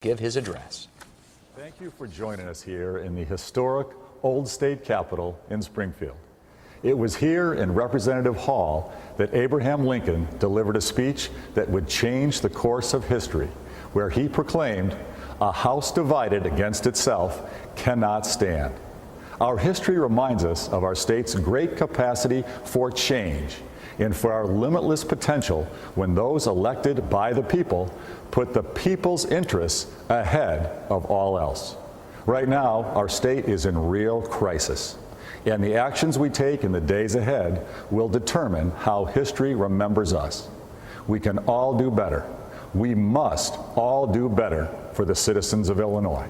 give his address. Thank you for joining us here in the historic Old State Capitol in Springfield. It was here in Representative Hall that Abraham Lincoln delivered a speech that would change the course of history, where he proclaimed, "A house divided against itself cannot stand." Our history reminds us of our state's great capacity for change and for our limitless potential when those elected by the people put the people's interests ahead of all else. Right now, our state is in real crisis, and the actions we take in the days ahead will determine how history remembers us. We can all do better. We must all do better for the citizens of Illinois.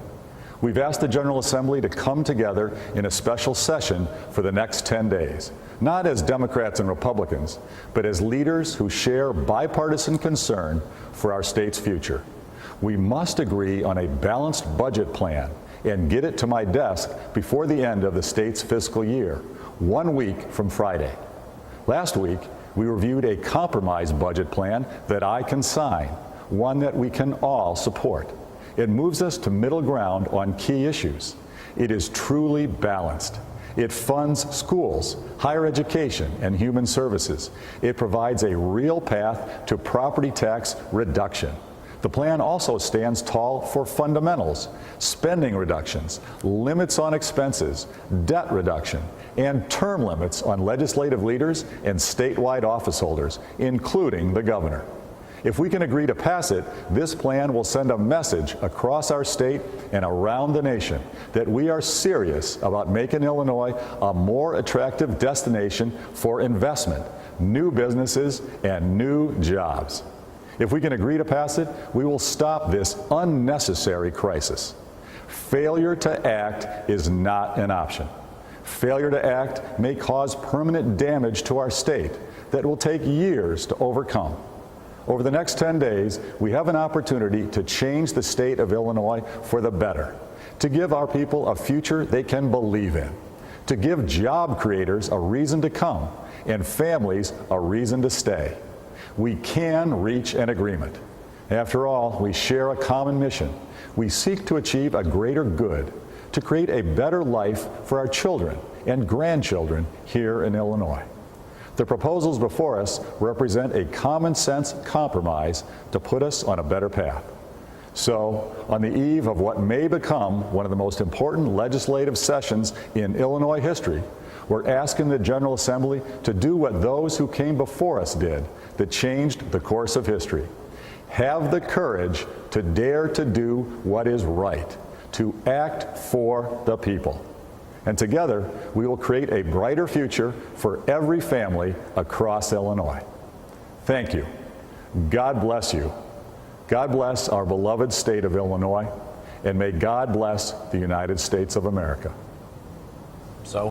We've asked the General Assembly to come together in a special session for the next 10 days, not as Democrats and Republicans, but as leaders who share bipartisan concern for our state's future. We must agree on a balanced budget plan and get it to my desk before the end of the state's fiscal year, 1 week from Friday. Last week, we reviewed a compromise budget plan that I can sign, one that we can all support. It moves us to middle ground on key issues. It is truly balanced. It funds schools, higher education, and human services. It provides a real path to property tax reduction. The plan also stands tall for fundamentals, spending reductions, limits on expenses, debt reduction, and term limits on legislative leaders and statewide office holders, including the governor. If we can agree to pass it, this plan will send a message across our state and around the nation that we are serious about making Illinois a more attractive destination for investment, new businesses, and new jobs. If we can agree to pass it, we will stop this unnecessary crisis. Failure to act is not an option. Failure to act may cause permanent damage to our state that will take years to overcome. Over the next 10 days, we have an opportunity to change the state of Illinois for the better, to give our people a future they can believe in, to give job creators a reason to come and families a reason to stay. We can reach an agreement. After all, we share a common mission. We seek to achieve a greater good, to create a better life for our children and grandchildren here in Illinois. The proposals before us represent a common sense compromise to put us on a better path. So, on the eve of what may become one of the most important legislative sessions in Illinois history, we're asking the General Assembly to do what those who came before us did that changed the course of history. Have the courage to dare to do what is right, to act for the people. And together, we will create a brighter future for every family across Illinois. Thank you. God bless you. God bless our beloved state of Illinois, and may God bless the United States of America.